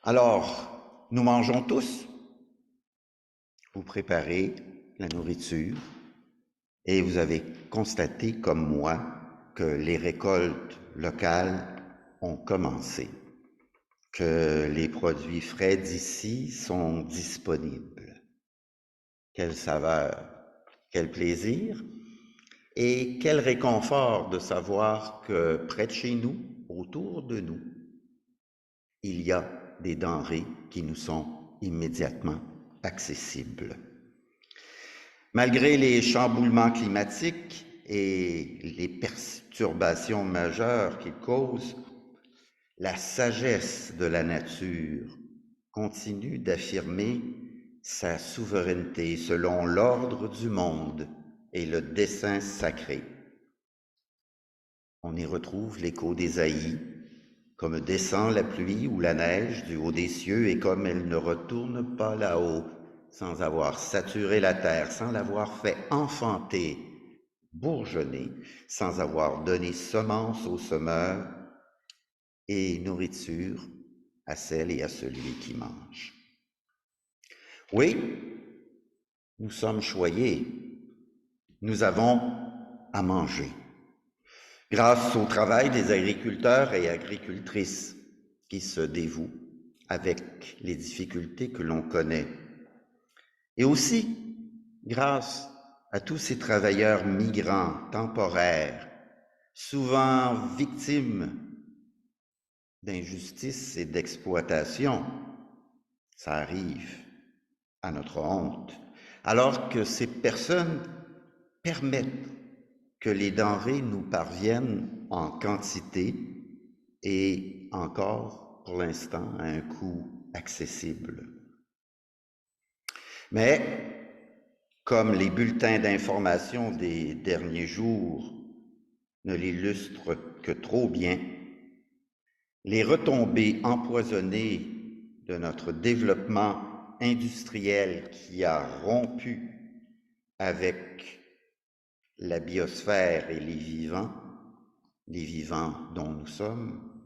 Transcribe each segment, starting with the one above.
Alors, nous mangeons tous, vous préparez la nourriture et vous avez constaté, comme moi, que les récoltes locales ont commencé, que les produits frais d'ici sont disponibles. Quelle saveur, quel plaisir et quel réconfort de savoir que près de chez nous, autour de nous, il y a des denrées qui nous sont immédiatement accessibles. Malgré les chamboulements climatiques et les perturbations majeures qu'ils causent, la sagesse de la nature continue d'affirmer sa souveraineté selon l'ordre du monde et le dessein sacré. On y retrouve l'écho d'Ésaïe, comme descend la pluie ou la neige du haut des cieux et comme elle ne retourne pas là-haut sans avoir saturé la terre, sans l'avoir fait enfanter, bourgeonner, sans avoir donné semence au semeur et nourriture à celle et à celui qui mange. Oui, nous sommes choyés, nous avons à manger, grâce au travail des agriculteurs et agricultrices qui se dévouent avec les difficultés que l'on connaît, et aussi grâce à tous ces travailleurs migrants temporaires, souvent victimes d'injustice et d'exploitation. Ça arrive à notre honte, alors que ces personnes permettent que les denrées nous parviennent en quantité et encore, pour l'instant, à un coût accessible. Mais, comme les bulletins d'information des derniers jours ne l'illustrent que trop bien, les retombées empoisonnées de notre développement industriel qui a rompu avec la biosphère et les vivants dont nous sommes,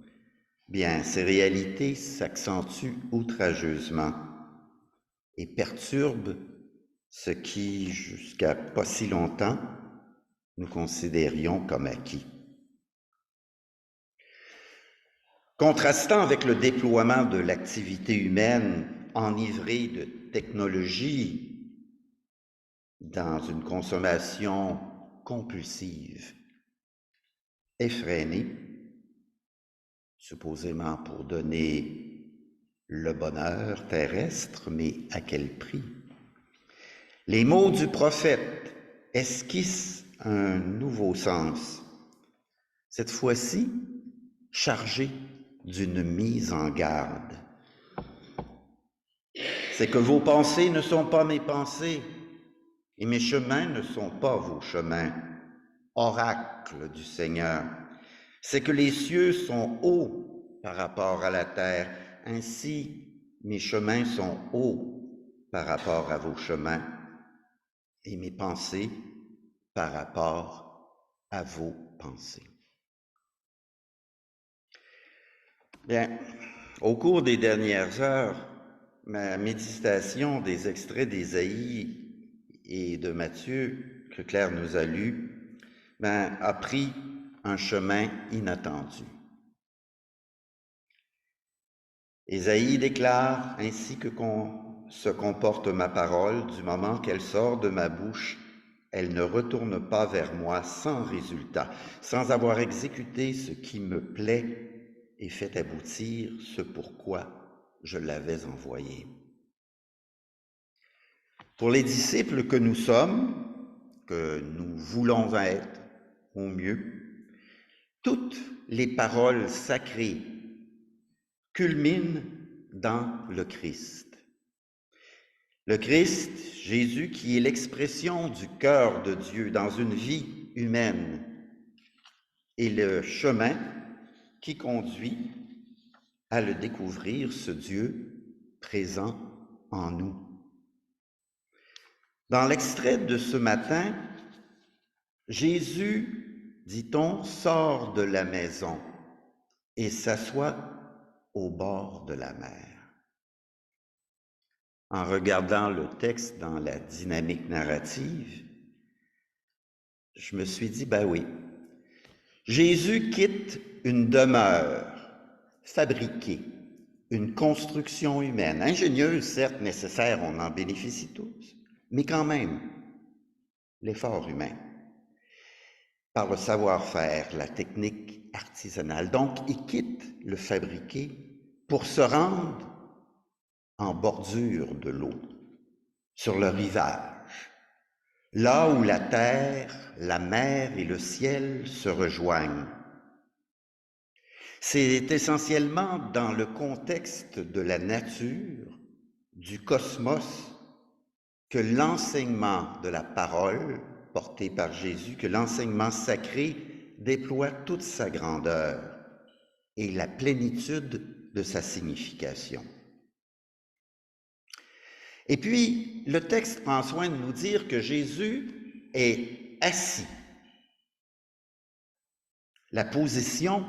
bien, ces réalités s'accentuent outrageusement et perturbent ce qui, jusqu'à pas si longtemps, nous considérions comme acquis. Contrastant avec le déploiement de l'activité humaine enivrée de technologie dans une consommation compulsive, effrénée, supposément pour donner le bonheur terrestre, mais à quel prix? Les mots du prophète esquissent un nouveau sens, cette fois-ci chargé d'une mise en garde. C'est que vos pensées ne sont pas mes pensées, et mes chemins ne sont pas vos chemins, oracle du Seigneur. C'est que les cieux sont hauts par rapport à la terre, ainsi mes chemins sont hauts par rapport à vos chemins, et mes pensées par rapport à vos pensées. Bien, au cours des dernières heures, ma méditation des extraits d'Ésaïe et de Matthieu que Claire nous a lus a pris un chemin inattendu. Ésaïe déclare ainsi que se comporte ma parole, du moment qu'elle sort de ma bouche, elle ne retourne pas vers moi sans résultat, sans avoir exécuté ce qui me plaît et fait aboutir ce pourquoi je l'avais envoyé. Pour les disciples que nous sommes, que nous voulons être au mieux, toutes les paroles sacrées culminent dans le Christ. Le Christ, Jésus, qui est l'expression du cœur de Dieu dans une vie humaine, et le chemin qui conduit à le découvrir, ce Dieu présent en nous. Dans l'extrait de ce matin, Jésus, dit-on, sort de la maison et s'assoit au bord de la mer. en regardant le texte dans la dynamique narrative, je me suis dit, ben oui, Jésus quitte une demeure fabriquée, une construction humaine, ingénieuse, certes, nécessaire, on en bénéficie tous, mais quand même, l'effort humain, par le savoir-faire, la technique artisanale. Donc, il quitte le fabriqué pour se rendre en bordure de l'eau, sur le rivage, là où la terre, la mer et le ciel se rejoignent. C'est essentiellement dans le contexte de la nature, du cosmos, que l'enseignement de la parole porté par Jésus, que l'enseignement sacré déploie toute sa grandeur et la plénitude de sa signification. Et puis, le texte prend soin de nous dire que Jésus est assis. La position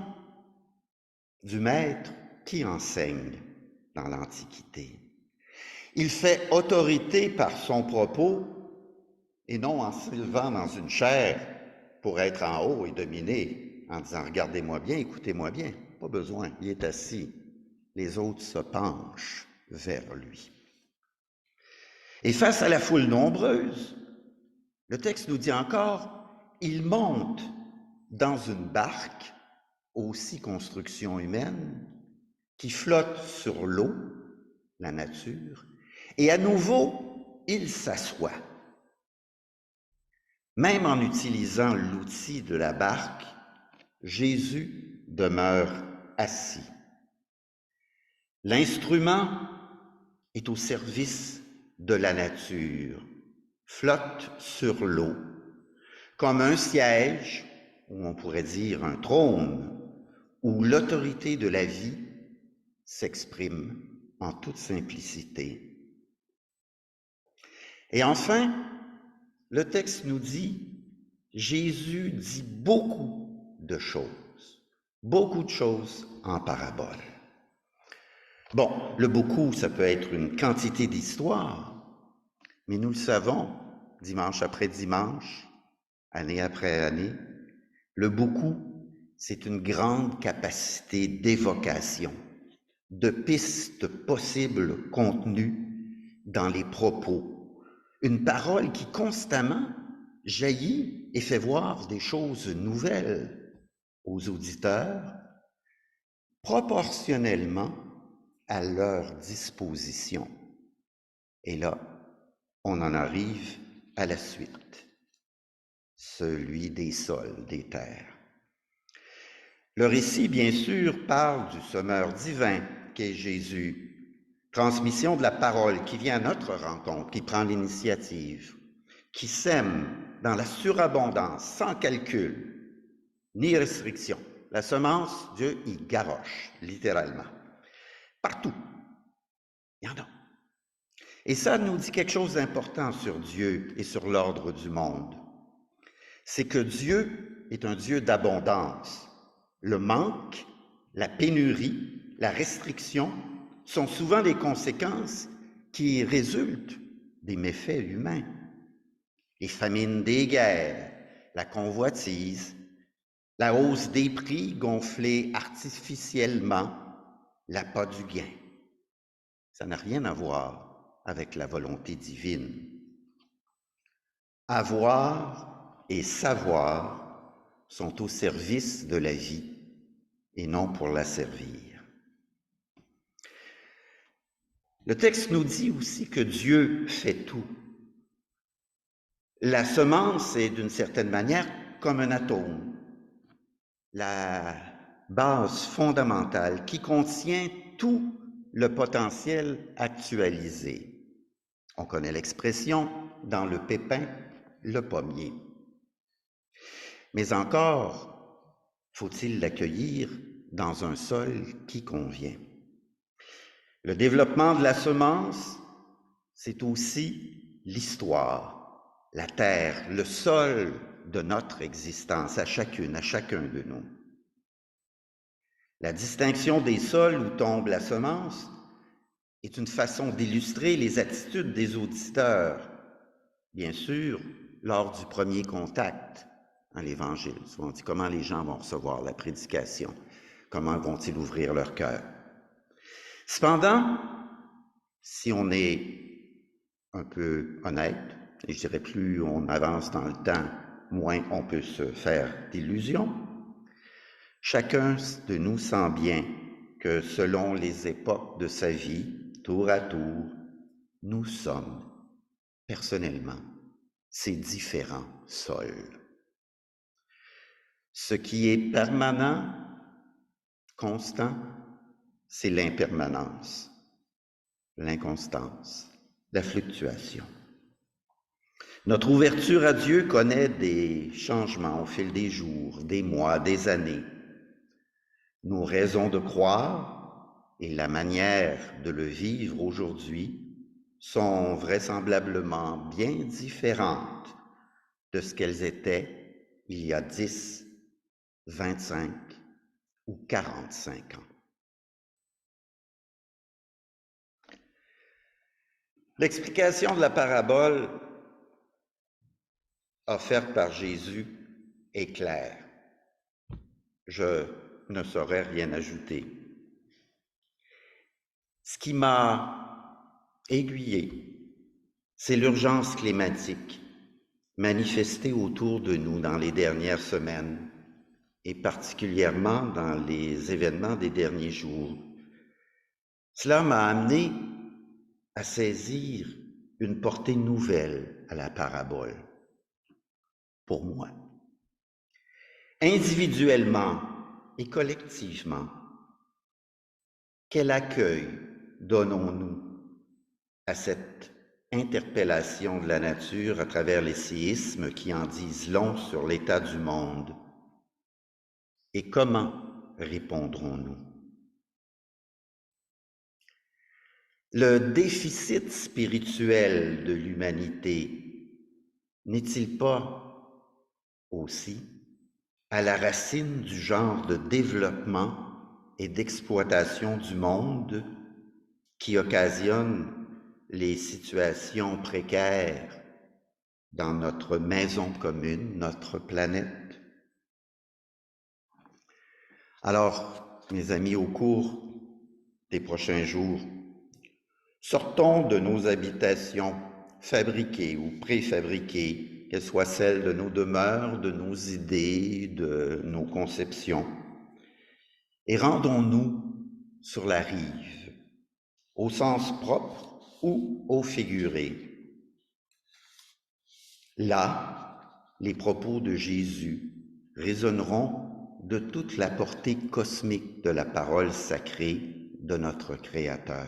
du maître qui enseigne dans l'Antiquité. Il fait autorité par son propos et non en s'élevant dans une chaire pour être en haut et dominer en disant « Regardez-moi bien, écoutez-moi bien ». Pas besoin, il est assis. Les autres se penchent vers lui. Et face à la foule nombreuse, le texte nous dit encore « Il monte dans une barque, aussi construction humaine, qui flotte sur l'eau, la nature, et à nouveau, il s'assoit. Même en utilisant l'outil de la barque, Jésus demeure assis. L'instrument est au service de la nature, flotte sur l'eau, comme un siège, ou on pourrait dire un trône, où l'autorité de la vie s'exprime en toute simplicité. Et enfin, le texte nous dit, Jésus dit beaucoup de choses en parabole. Bon, le beaucoup, ça peut être une quantité d'histoires, mais nous le savons, dimanche après dimanche, année après année, le beaucoup, c'est une grande capacité d'évocation, de pistes possibles contenues dans les propos. Une parole qui constamment jaillit et fait voir des choses nouvelles aux auditeurs, proportionnellement à leur disposition. Et là, on en arrive à la suite, celui des sols, des terres. Le récit, bien sûr, parle du semeur divin qu'est Jésus, transmission de la parole qui vient à notre rencontre, qui prend l'initiative, qui sème dans la surabondance, sans calcul, ni restriction. La semence, Dieu y garoche, littéralement. Partout. Il y en a. Et ça nous dit quelque chose d'important sur Dieu et sur l'ordre du monde. C'est que Dieu est un Dieu d'abondance. Le manque, la pénurie, la restriction sont souvent des conséquences qui résultent des méfaits humains. Les famines des guerres, la convoitise, la hausse des prix gonflés artificiellement, l'appât du gain. Ça n'a rien à voir avec la volonté divine. Avoir et savoir sont au service de la vie et non pour la servir. Le texte nous dit aussi que Dieu fait tout. La semence est d'une certaine manière comme un atome, la base fondamentale qui contient tout le potentiel actualisé. On connaît l'expression « dans le pépin, le pommier ». Mais encore, faut-il l'accueillir dans un sol qui convient. Le développement de la semence, c'est aussi l'histoire, la terre, le sol de notre existence, à chacune, à chacun de nous. La distinction des sols où tombe la semence est une façon d'illustrer les attitudes des auditeurs, bien sûr, lors du premier contact dans l'Évangile. Souvent on dit comment les gens vont recevoir la prédication, comment vont-ils ouvrir leur cœur. Cependant, si on est un peu honnête, et je dirais plus on avance dans le temps, moins on peut se faire d'illusions, chacun de nous sent bien que selon les époques de sa vie, tour à tour, nous sommes, personnellement, ces différents sols. Ce qui est permanent, constant, c'est l'impermanence, l'inconstance, la fluctuation. Notre ouverture à Dieu connaît des changements au fil des jours, des mois, des années. Nos raisons de croire et la manière de le vivre aujourd'hui sont vraisemblablement bien différentes de ce qu'elles étaient il y a 10, 25 ou 45 ans. L'explication de la parabole offerte par Jésus est claire. Je ne saurais rien ajouter. Ce qui m'a aiguillé, c'est l'urgence climatique manifestée autour de nous dans les dernières semaines et particulièrement dans les événements des derniers jours. Cela m'a amené à saisir une portée nouvelle à la parabole, pour moi. Individuellement et collectivement, quel accueil donnons-nous à cette interpellation de la nature à travers les séismes qui en disent long sur l'état du monde? Et comment répondrons-nous? Le déficit spirituel de l'humanité n'est-il pas aussi à la racine du genre de développement et d'exploitation du monde qui occasionne les situations précaires dans notre maison commune, notre planète? Alors, mes amis, au cours des prochains jours, sortons de nos habitations fabriquées ou préfabriquées, qu'elles soient celles de nos demeures, de nos idées, de nos conceptions, et rendons-nous sur la rive, au sens propre ou au figuré. Là, les propos de Jésus résonneront de toute la portée cosmique de la parole sacrée de notre Créateur.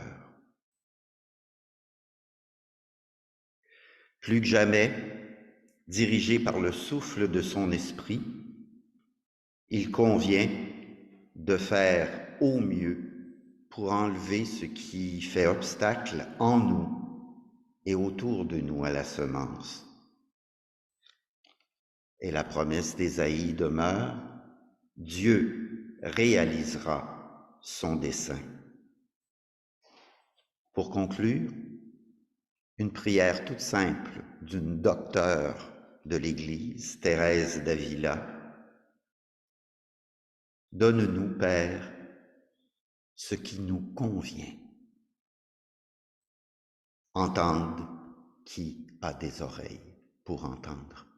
Plus que jamais, dirigé par le souffle de son esprit, il convient de faire au mieux pour enlever ce qui fait obstacle en nous et autour de nous à la semence. Et la promesse d'Ésaïe demeure, Dieu réalisera son dessein. Pour conclure, une prière toute simple d'une docteure de l'Église, Thérèse d'Avila. Donne-nous, Père, ce qui nous convient. Entende qui a des oreilles pour entendre.